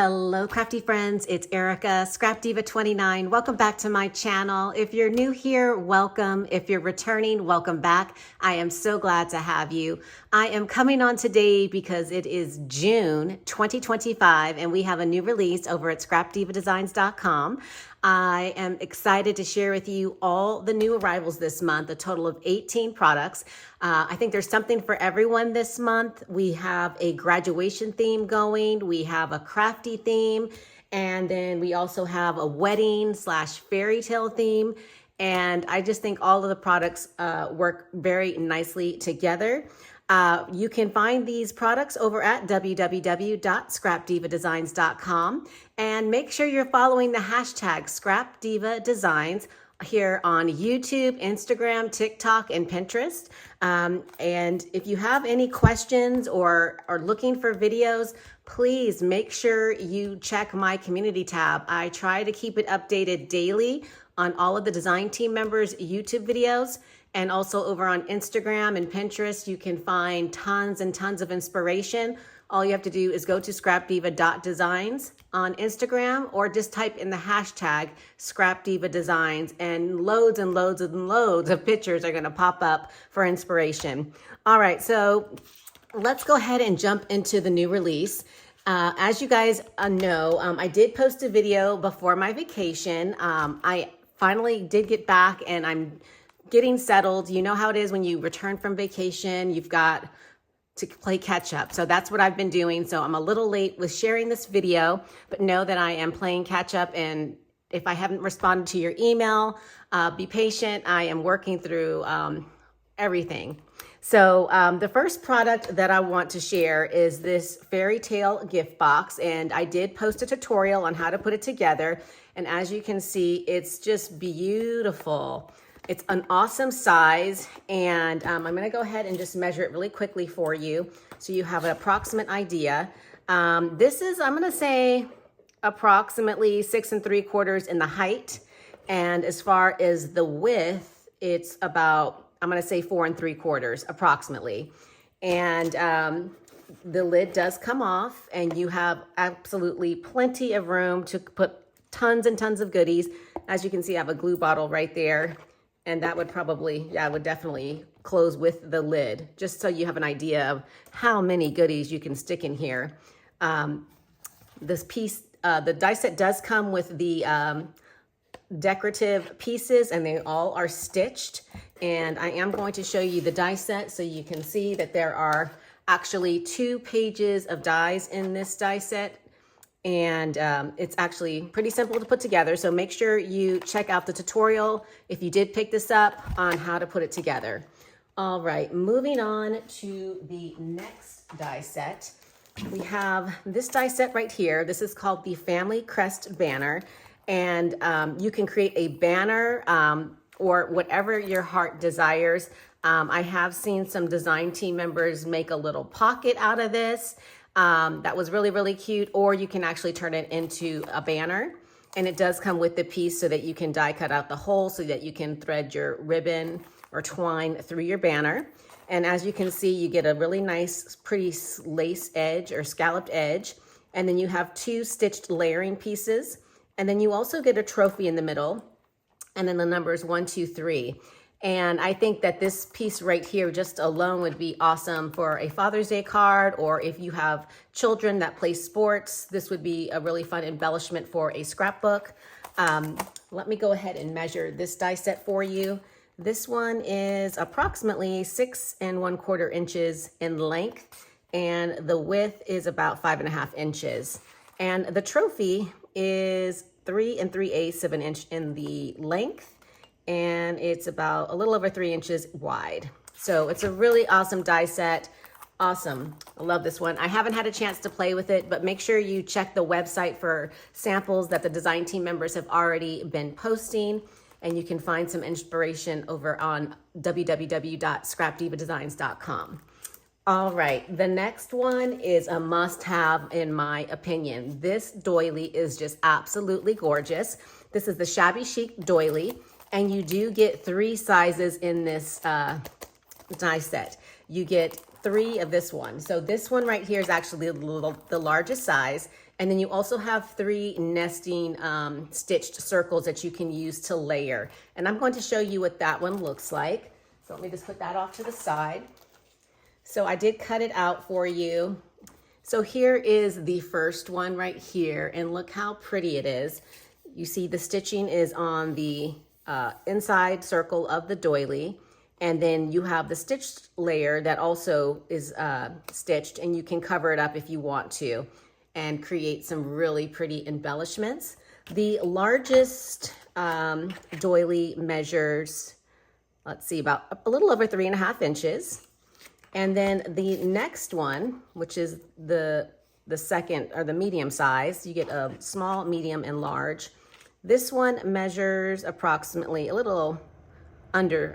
Hello crafty friends, it's Erica, ScrapDiva 29. Welcome back to my channel. If you're new here, welcome. If you're returning, welcome back. I am so glad to have you. I am coming on today because it is June 2025 and we have a new release over at ScrapDivaDesigns.com. I am excited to share with you all the new arrivals this month, a total of 18 products. I think there's something for everyone this month. We have a graduation theme going, we have a crafty theme, and then we also have a wedding / fairy tale theme. And I just think all of the products work very nicely together. You can find these products over at www.scrapdivadesigns.com and make sure you're following the hashtag ScrapDivaDesigns here on YouTube, Instagram, TikTok, and Pinterest. And if you have any questions or are looking for videos, please make sure you check my community tab. I try to keep it updated daily on all of the design team members' YouTube videos. And also over on Instagram and Pinterest, you can find tons and tons of inspiration. All you have to do is go to scrapdiva.designs on Instagram or just type in the hashtag ScrapDivaDesigns and loads and loads and loads of pictures are gonna pop up for inspiration. All right, so let's go ahead and jump into the new release. As you guys know, I did post a video before my vacation. I finally did get back and I'm getting settled. You know how it is when you return from vacation, you've got to play catch up. So that's what I've been doing. So I'm a little late with sharing this video, but know that I am playing catch up. And if I haven't responded to your email, be patient. I am working through everything. So the first product that I want to share is this fairy tale gift box. And I did post a tutorial on how to put it together. And as you can see, it's just beautiful. It's an awesome size, and I'm gonna go ahead and just measure it really quickly for you so you have an approximate idea. This is, I'm gonna say, approximately 6 3/4 in the height, and as far as the width, it's about, I'm gonna say 4 3/4 approximately. And the lid does come off, and you have absolutely plenty of room to put tons and tons of goodies. As you can see, I have a glue bottle right there. And that would probably, would definitely close with the lid, just so you have an idea of how many goodies you can stick in here. This piece, the die set does come with the decorative pieces, and they all are stitched. And I am going to show you the die set so you can see that there are actually 2 pages of dies in this die set. And it's actually pretty simple to put together. So make sure you check out the tutorial if you did pick this up on how to put it together. All right, moving on to the next die set. We have this die set right here. This is called the Family Crest Banner. And you can create a banner or whatever your heart desires. I have seen some design team members make a little pocket out of this. That was really, really cute. Or you can actually turn it into a banner. And it does come with the piece so that you can die cut out the hole so that you can thread your ribbon or twine through your banner. And as you can see, you get a really nice, pretty lace edge or scalloped edge. And then you have 2 stitched layering pieces. And then you also get a trophy in the middle. And then the numbers 1, 2, 3. And I think that this piece right here just alone would be awesome for a Father's Day card, or if you have children that play sports, this would be a really fun embellishment for a scrapbook. Let me go ahead and measure this die set for you. This one is approximately 6 1/4 inches in length, and the width is about 5 1/2 inches. And the trophy is 3 3/8 of an inch in the length, and it's about a little over 3 inches wide. So it's a really awesome die set. Awesome. I love this one. I haven't had a chance to play with it, but make sure you check the website for samples that the design team members have already been posting, and you can find some inspiration over on www.scrapdivadesigns.com. All right, the next one is a must-have in my opinion. This doily is just absolutely gorgeous. This is the Shabby Chic doily, and you do get 3 sizes in this die set. You get 3 of this one. So this one right here is actually the largest size. And then you also have 3 nesting stitched circles that you can use to layer. And I'm going to show you what that one looks like. So let me just put that off to the side. So I did cut it out for you. So here is the first one right here, and look how pretty it is. You see the stitching is on the inside circle of the doily, and then you have the stitched layer that also is stitched, and you can cover it up if you want to and create some really pretty embellishments. The largest doily measures, let's see, about a little over 3.5 inches. And then the next one, which is the second, or the medium size, you get a small, medium, and large. This one measures approximately a little under,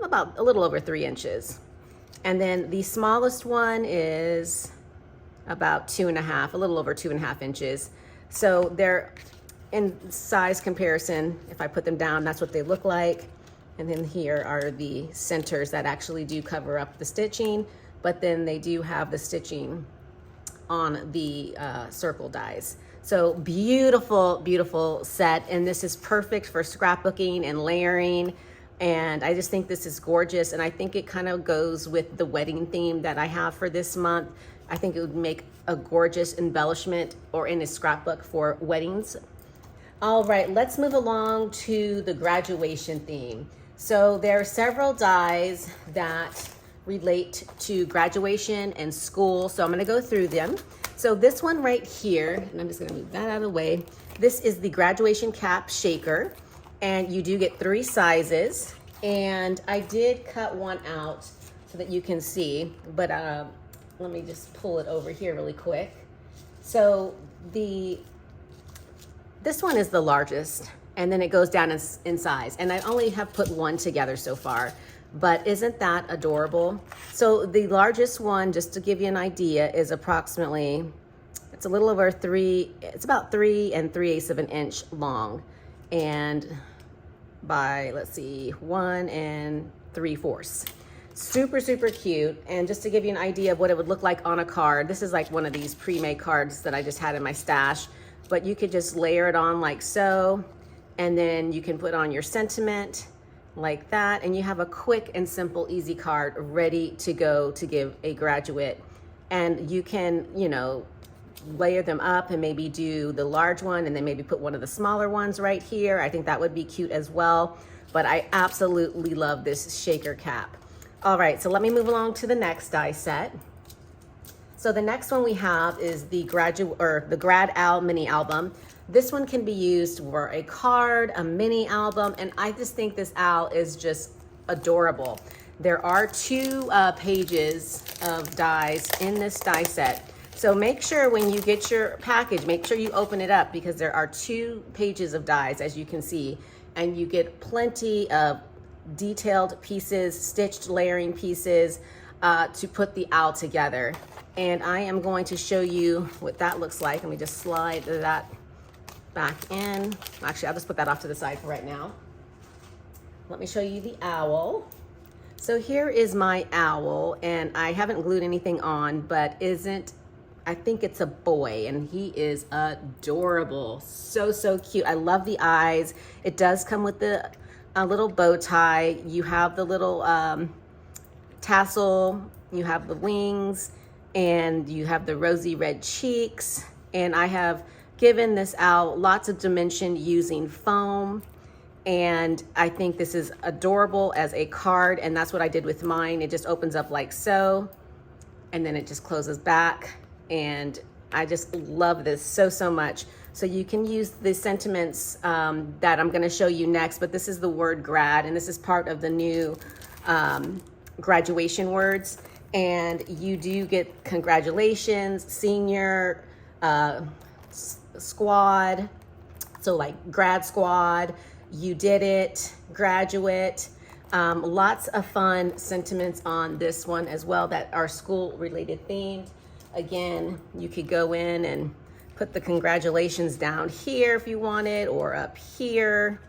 about a little over 3 inches. And then the smallest one is about 2.5, a little over 2.5 inches. So they're in size comparison. If I put them down, that's what they look like. And then here are the centers that actually do cover up the stitching, but then they do have the stitching on the circle dies. So beautiful, beautiful set. And this is perfect for scrapbooking and layering. And I just think this is gorgeous. And I think it kind of goes with the wedding theme that I have for this month. I think it would make a gorgeous embellishment or in a scrapbook for weddings. All right, let's move along to the graduation theme. So there are several dies that relate to graduation and school. So I'm gonna go through them. So this one right here, and I'm just gonna move that out of the way. This is the graduation cap shaker, and you do get 3 sizes. And I did cut one out so that you can see, but let me just pull it over here really quick. So this one is the largest, and then it goes down in size. And I only have put one together so far, but isn't that adorable? So the largest one, just to give you an idea, is approximately, it's a little over 3, it's about 3 3/8 of an inch long. And by, let's see, 1 3/4. Super, super cute. And just to give you an idea of what it would look like on a card, this is like one of these pre-made cards that I just had in my stash, but you could just layer it on like so. And then you can put on your sentiment like that. And you have a quick and simple, easy card ready to go to give a graduate. And you can, you know, layer them up and maybe do the large one and then maybe put one of the smaller ones right here. I think that would be cute as well. But I absolutely love this shaker cap. All right, so let me move along to the next die set. So the next one we have is the Grad Al mini album. This one can be used for a card, a mini album, and I just think this owl is just adorable. There are 2 pages of dies in this die set. So make sure when you get your package, make sure you open it up because there are 2 pages of dies, as you can see, and you get plenty of detailed pieces, stitched layering pieces to put the owl together. And I am going to show you what that looks like. Let me just slide that back in. Actually, I'll just put that off to the side for right now. Let me show you the owl. So here is my owl, and I haven't glued anything on, but I think it's a boy, and he is adorable. So, so cute. I love the eyes. It does come with the little bow tie. You have the little tassel, you have the wings, and you have the rosy red cheeks. And I have given this owl lots of dimension using foam. And I think this is adorable as a card, and that's what I did with mine. It just opens up like so, and then it just closes back. And I just love this so, so much. So you can use the sentiments that I'm gonna show you next, but this is the word grad, and this is part of the new graduation words. And you do get congratulations, senior, squad, so like grad squad, you did it, graduate. Lots of fun sentiments on this one as well that are school related themed. Again, you could go in and put the congratulations down here if you wanted, or up here.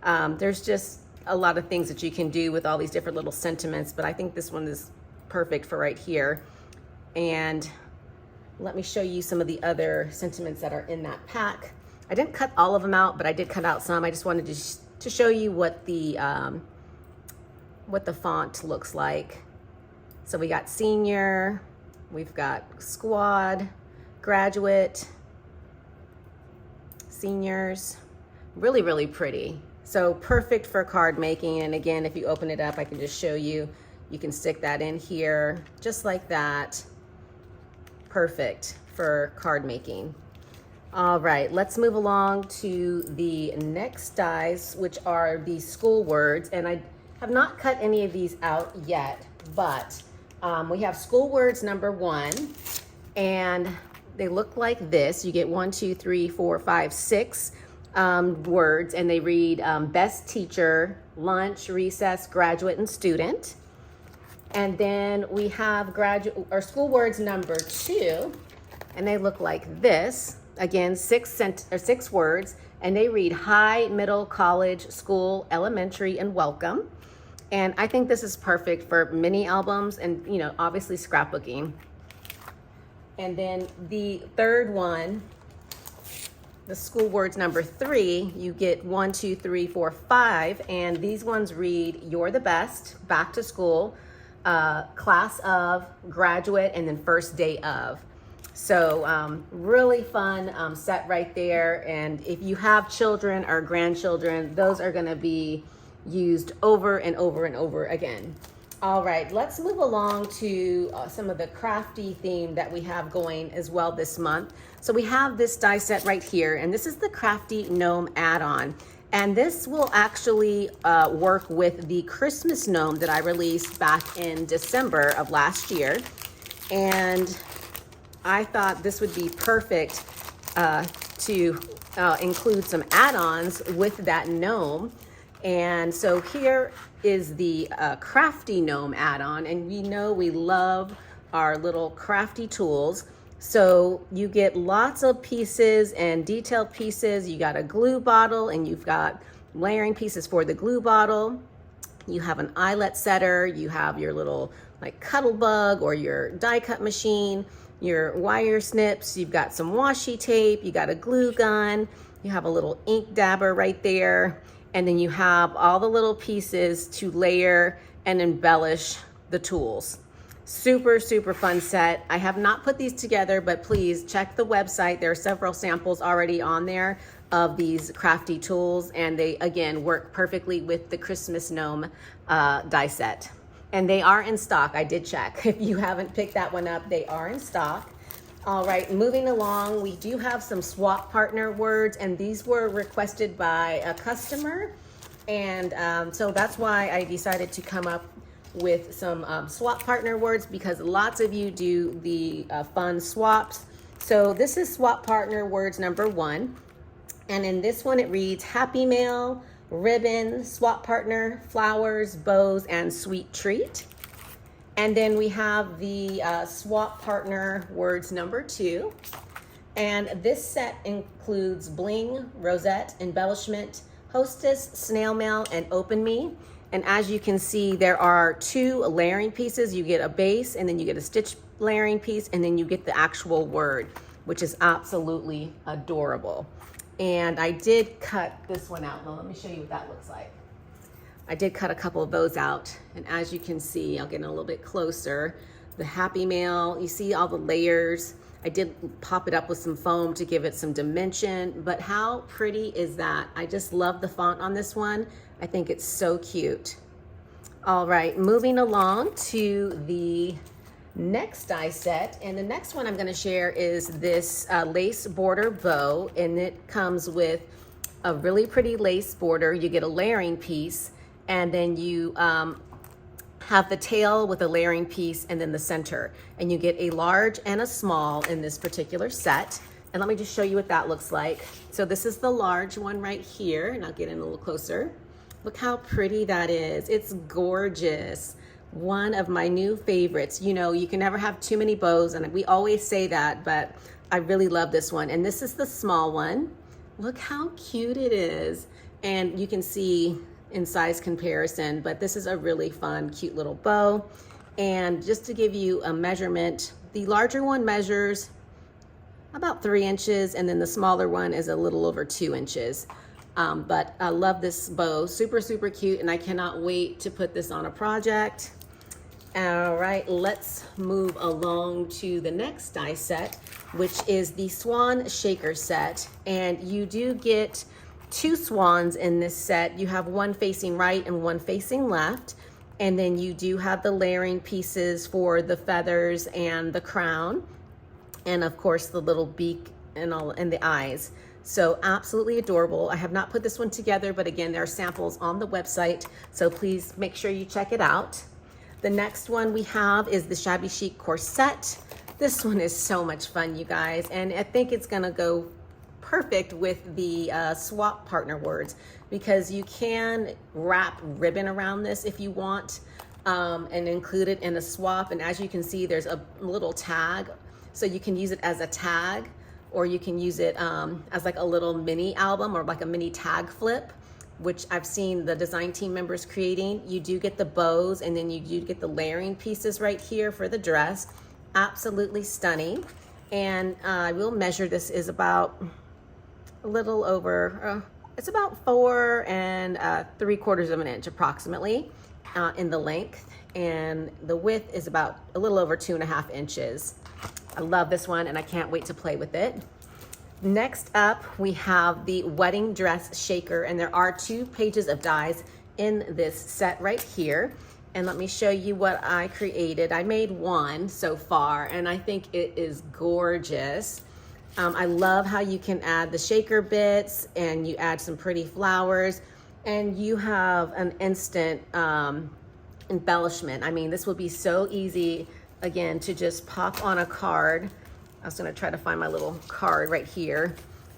There's just a lot of things that you can do with all these different little sentiments, but I think this one is perfect for right here. And let me show you some of the other sentiments that are in that pack. I didn't cut all of them out, but I did cut out some. I just wanted to show you what the font looks like. So we got senior, we've got squad, graduate, seniors, really, really pretty. So perfect for card making. And again, if you open it up, I can just show you, you can stick that in here just like that. Perfect for card making. All right, let's move along to the next dies, which are the school words. And I have not cut any of these out yet, but we have school words number 1, and they look like this. You get 1, 2, 3, 4, 5, 6 words, and they read best teacher, lunch, recess, graduate, and student. And then we have school words number 2, and they look like this. Again, 6 words, and they read high, middle, college, school, elementary, and welcome. And I think this is perfect for mini albums and, you know, obviously scrapbooking. And then the third one, the school words number 3, you get 1, 2, 3, 4, 5, and these ones read you're the best, back to school, class of, graduate, and then first day of. So really fun set right there. And if you have children or grandchildren, those are going to be used over and over and over again. All right, let's move along to some of the crafty theme that we have going as well this month. So we have this die set right here, and this is the Crafty Gnome add-on. And this will actually work with the Christmas gnome that I released back in December of last year. And I thought this would be perfect to include some add-ons with that gnome. And so here is the Crafty Gnome add-on, and we know we love our little crafty tools. So you get lots of pieces and detailed pieces. You got a glue bottle, and you've got layering pieces for the glue bottle. You have an eyelet setter. You have your little like cuddle bug or your die cut machine, your wire snips. You've got some washi tape. You got a glue gun. You have a little ink dabber right there. And then you have all the little pieces to layer and embellish the tools. Super, super fun set. I have not put these together, but please check the website. There are several samples already on there of these crafty tools, and they, again, work perfectly with the Christmas gnome die set. And they are in stock. I did check. If you haven't picked that one up, they are in stock. All right, moving along, we do have some swap partner words, and these were requested by a customer. And so that's why I decided to come up with some swap partner words, because lots of you do the fun swaps. So this is swap partner words number 1. And in this one, it reads Happy Mail, ribbon, swap partner, flowers, bows, and sweet treat. And then we have the swap partner words number 2. And this set includes bling, rosette, embellishment, hostess, snail mail, and open me. And as you can see, there are 2 layering pieces. You get a base, and then you get a stitch layering piece, and then you get the actual word, which is absolutely adorable. And I did cut this one out. Now let me show you what that looks like. I did cut a couple of those out, and as you can see, I'll get in a little bit closer. The Happy Mail, you see all the layers. I did pop it up with some foam to give it some dimension, but how pretty is that? I just love the font on this one. I think it's so cute. All right, moving along to the next die set, and the next one I'm going to share is this lace border bow, and it comes with a really pretty lace border. You get a layering piece, and then you have the tail with a layering piece, and then the center, and you get a large and a small in this particular set. And let me just show you what that looks like. So this is the large one right here, and I'll get in a little closer. Look how pretty that is. It's gorgeous. One of my new favorites. You know, you can never have too many bows, and we always say that, but I really love this one. And this is the small one. Look how cute it is. And you can see in size comparison, but this is a really fun, cute little bow. And just to give you a measurement, the larger one measures about 3 inches, and then the smaller one is a little over 2 inches. But I love this bow, super, super cute, and I cannot wait to put this on a project. All right, let's move along to the next die set, which is the Swan Shaker set. And you do get 2 swans in this set. You have one facing right and one facing left. And then you do have the layering pieces for the feathers and the crown. And of course the little beak and all, and the eyes. So absolutely adorable. I have not put this one together, but again, there are samples on the website. So please make sure you check it out. The next one we have is the Shabby Chic corset. This one is so much fun, you guys. And I think it's gonna go perfect with the swap partner words, because you can wrap ribbon around this if you want, and include it in a swap. And as you can see, there's a little tag. So you can use it as a tag, or you can use it as like a little mini album or like a mini tag flip, which I've seen the design team members creating. You do get the bows, and then you do get the layering pieces right here for the dress. Absolutely stunning. And I will measure, this is about a little over, it's about 4 3/4 of an inch approximately in the length. And the width is about a little over 2.5 inches. I love this one, and I can't wait to play with it. Next up, we have the wedding dress shaker, and there are 2 pages of dies in this set right here. And let me show you what I created. I made 1 so far, and I think it is gorgeous. I love how you can add the shaker bits, and you add some pretty flowers, and you have an instant embellishment. I mean, this would be so easy, again, to just pop on a card. I was gonna try to find my little card right here.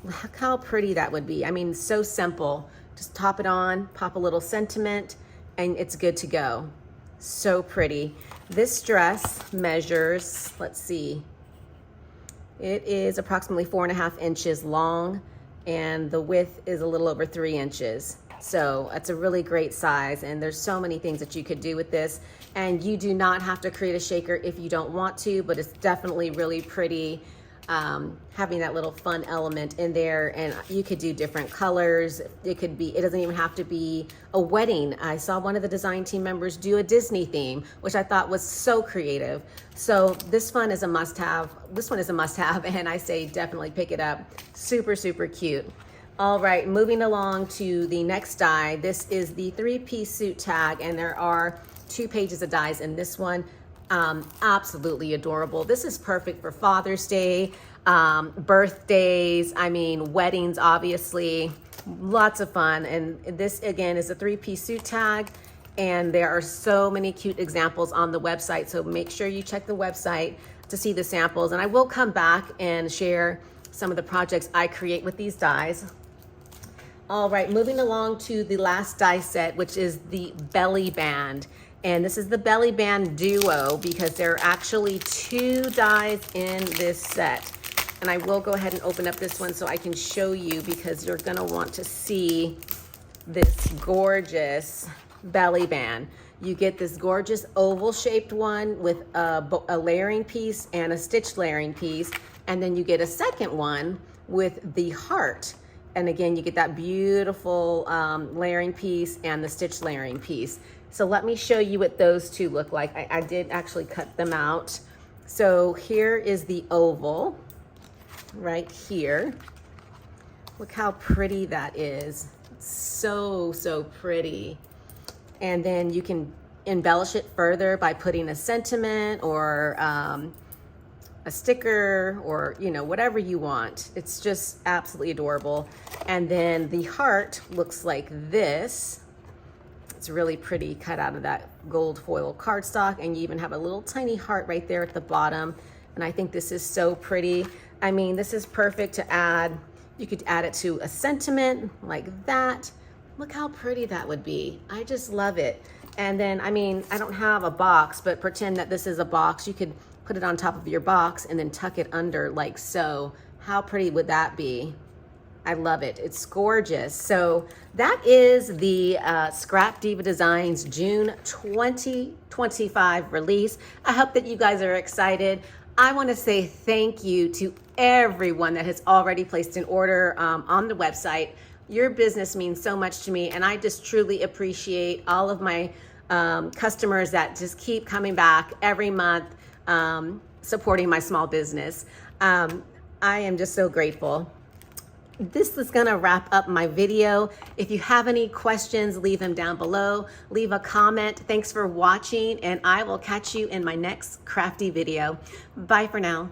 Look how pretty that would be. I mean, so simple. Just top it on, pop a little sentiment, and it's good to go. So pretty. This dress measures, let's see, it is approximately 4.5 inches long, and the width is a little over 3 inches. So it's a really great size, and there's so many things that you could do with this. And you do not have to create a shaker if you don't want to, but it's definitely really pretty, having that little fun element in there. And you could do different colors. It could be, it doesn't even have to be a wedding. I saw one of the design team members do a Disney theme, which I thought was so creative. So this one is a must-have. This one is a must-have, and I say definitely pick it up. Super, super cute. All right, moving along to the next die. This is the 3-piece suit tag, and there are 2 pages of dies in this one. Absolutely adorable. This is perfect for Father's Day, birthdays, I mean, weddings, obviously. Lots of fun. And this, again, is a 3-piece suit tag, and there are so many cute examples on the website. So make sure you check the website to see the samples. And I will come back and share some of the projects I create with these dies. All right, moving along to the last die set, which is the belly band. And this is the belly band duo, because there are actually 2 dies in this set. And I will go ahead and open up this one so I can show you, because you're gonna want to see this gorgeous belly band. You get this gorgeous oval shaped one with a layering piece and a stitch layering piece. And then you get a second one with the heart. And again, you get that beautiful layering piece and the stitch layering piece. So let me show you what those 2 look like. I did actually cut them out. So here is the oval right here. Look how pretty that is. It's so, so pretty. And then you can embellish it further by putting a sentiment or a sticker, or whatever you want. It's just absolutely adorable. And then the heart looks like this. It's really pretty, cut out of that gold foil cardstock, and you even have a little tiny heart right there at the bottom. And I think this is so pretty. I mean, this is perfect to add. You could add it to a sentiment like that. Look how pretty that would be. I just love it. And then, I mean, I don't have a box, but pretend that this is a box. You could put it on top of your box and then tuck it under like so. How pretty would that be? I love it. It's gorgeous. So that is the ScrapDiva Designs June 2025 release. I hope that you guys are excited. I want to say thank you to everyone that has already placed an order on the website. Your business means so much to me, and I just truly appreciate all of my customers that just keep coming back every month, supporting my small business. I am just so grateful. This is going to wrap up my video. If you have any questions, leave them down below. Leave a comment. Thanks for watching, and I will catch you in my next crafty video. Bye for now.